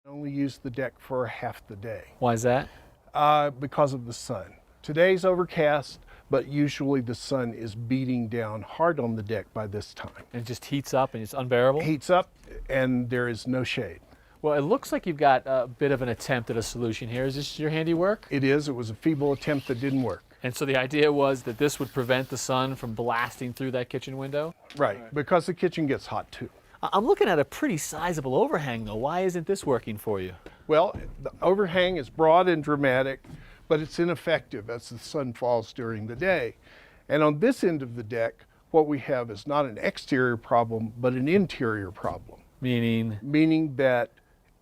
Only use the deck for half the day. Why is that? Because of the sun. Today's overcast, but usually the sun is beating down hard on the deck by this time. And it just heats up and it's unbearable? Heats up and there is no shade. Well, it looks like you've got a bit of an attempt at a solution here. Is this your handiwork? It is. It was a feeble attempt that didn't work. And so the idea was that this would prevent the sun from blasting through that kitchen window? Right, because the kitchen gets hot too. I'm looking at a pretty sizable overhang though. Why isn't this working for you? Well, the overhang is broad and dramatic, but it's ineffective as the sun falls during the day. And on this end of the deck, what we have is not an exterior problem, but an interior problem. Meaning? Meaning that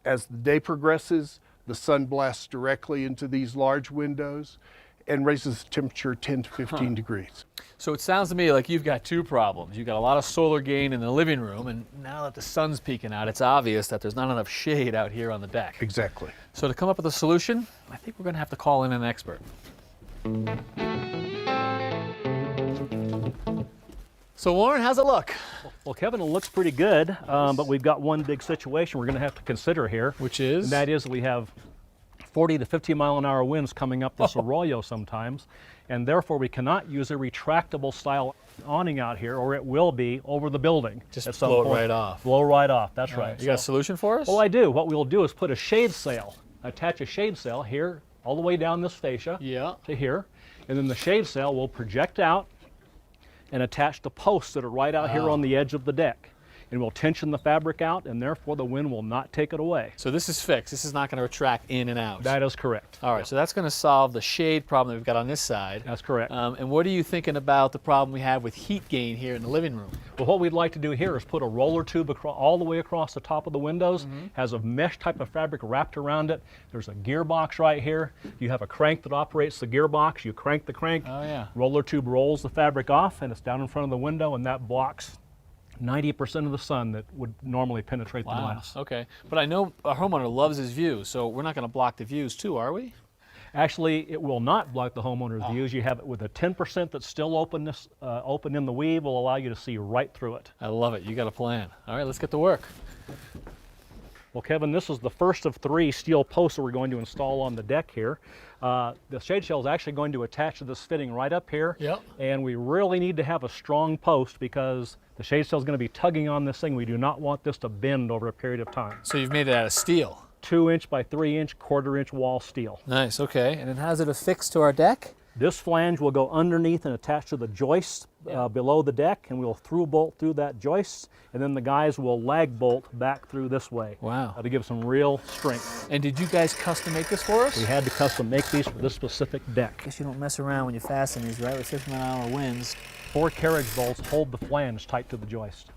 as the day progresses, the sun blasts directly into these large windows and raises the temperature 10 to 15 degrees. So it sounds to me like you've got two problems. You've got a lot of solar gain in the living room, and now that the sun's peeking out, it's obvious that there's not enough shade out here on the deck. Exactly. So to come up with a solution, I think we're going to have to call in an expert. So Warren, how's it look? Well, Kevin, it looks pretty good, but we've got one big situation we're going to have to consider here. Which is? And that is we have 40 to 50 mile an hour winds coming up this arroyo sometimes, and therefore we cannot use a retractable style awning out here, or it will be over the building. Just at some blow it point. right off. Blow right off, that's All right. You got a solution for us? Well, I do. What we'll do is put a shade sail, attach a shade sail here, all the way down this fascia to here, and then the shade sail will project out and attach the posts that are right out here on the edge of the deck. And we'll tension the fabric out, and therefore the wind will not take it away. So this is fixed. This is not going to retract in and out. That is correct. All right, so that's going to solve the shade problem that we've got on this side. That's correct. And what are you thinking about the problem we have with heat gain here in the living room? Well, what we'd like to do here is put a roller tube all the way across the top of the windows. Has a mesh type of fabric wrapped around it. There's a gearbox right here. You have a crank that operates the gearbox. You crank the crank. Oh, yeah. Roller tube rolls the fabric off, and it's down in front of the window, and that blocks 90% of the sun that would normally penetrate the glass. Okay, but I know a homeowner loves his view, so we're not going to block the views too, are we? Actually, it will not block the homeowner's views. You have it with a 10% that's still open in the weave, will allow you to see right through it. I love it. You got a plan. All right, let's get to work. Well, Kevin, this is the first of 3 steel posts that we're going to install on the deck here. The shade sail is actually going to attach to this fitting right up here. Yep. And we really need to have a strong post because the shade sail is going to be tugging on this thing. We do not want this to bend over a period of time. So you've made it out of steel. 2-inch by 3-inch, 1/4-inch wall steel. Nice, okay. And then how's it affixed to our deck? This flange will go underneath and attach to the joist below the deck, and we'll through bolt through that joist, and then the guys will lag bolt back through this way. Wow. To give some real strength. And did you guys custom make this for us? We had to custom make these for this specific deck. Guess you don't mess around when you fasten these, right? With 50-mile-an-hour winds. 4 carriage bolts hold the flange tight to the joist.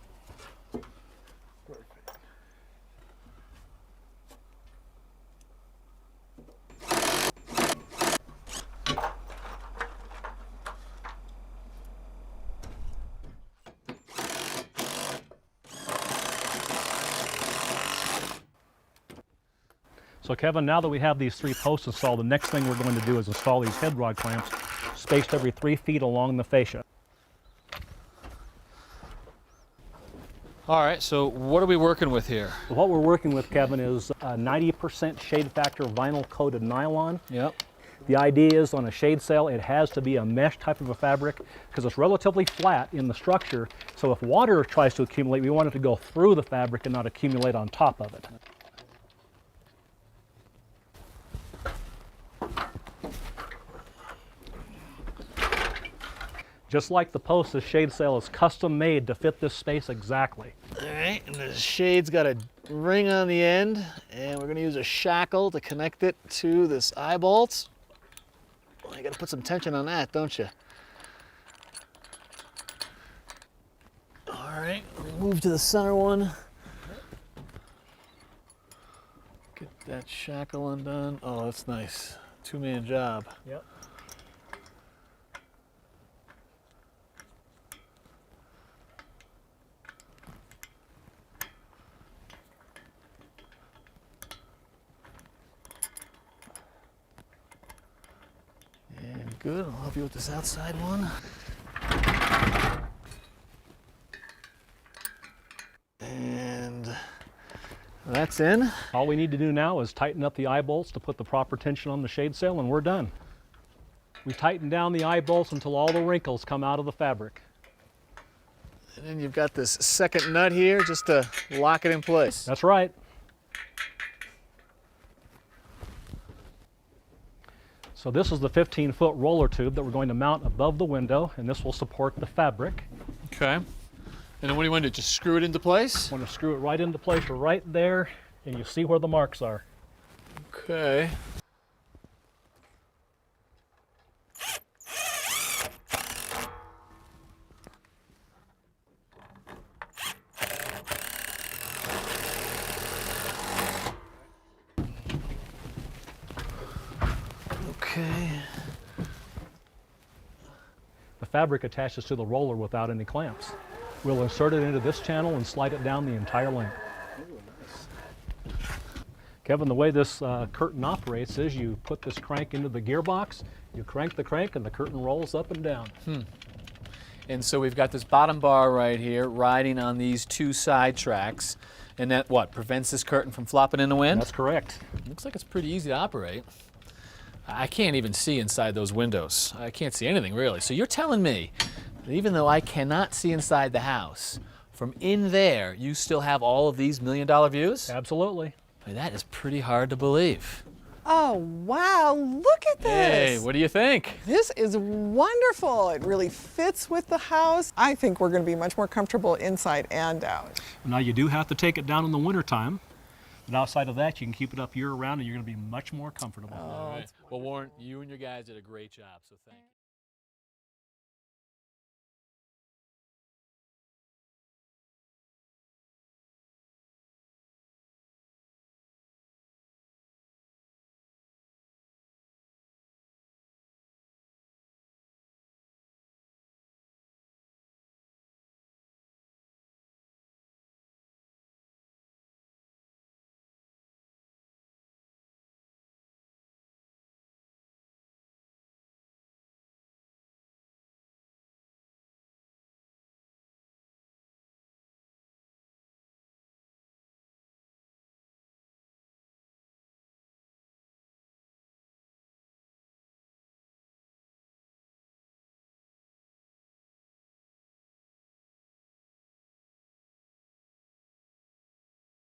So Kevin, now that we have these 3 posts installed, the next thing we're going to do is install these head rod clamps spaced every 3 feet along the fascia. All right, so what are we working with here? What we're working with, Kevin, is a 90% shade factor vinyl coated nylon. Yep. The idea is on a shade sail, it has to be a mesh type of a fabric because it's relatively flat in the structure. So if water tries to accumulate, we want it to go through the fabric and not accumulate on top of it. Just like the post, the shade sail is custom made to fit this space exactly. All right, and the shade's got a ring on the end, and we're gonna use a shackle to connect it to this eye bolt. Well, you gotta put some tension on that, don't you? All right, move to the center one. Get that shackle undone. Oh, that's nice. 2-man job. Yep. And good, I'll help you with this outside one. And That's in. All we need to do now is tighten up the eye bolts to put the proper tension on the shade sail, and we're done. We tighten down the eye bolts until all the wrinkles come out of the fabric. And then you've got this second nut here just to lock it in place. That's right. So this is the 15-foot roller tube that we're going to mount above the window, and this will support the fabric. Okay. And then what do you want to do? Just screw it into place? I'm going to screw it right into place right there, and you see where the marks are. Okay. Okay. The fabric attaches to the roller without any clamps. We'll insert it into this channel and slide it down the entire length. Kevin, the way this curtain operates is you put this crank into the gearbox, you crank the crank, and the curtain rolls up and down. And so we've got this bottom bar right here riding on these two side tracks. And that, what, prevents this curtain from flopping in the wind? That's correct. Looks like it's pretty easy to operate. I can't even see inside those windows. I can't see anything really. So you're telling me that even though I cannot see inside the house, from in there you still have all of these $1 million views? Absolutely. That is pretty hard to believe. Oh, wow, look at this. Hey, what do you think? This is wonderful. It really fits with the house. I think we're going to be much more comfortable inside and out. Now you do have to take it down in the wintertime, but outside of that you can keep it up year-round and you're going to be much more comfortable. All right. Well, Warren, you and your guys did a great job, so thank you.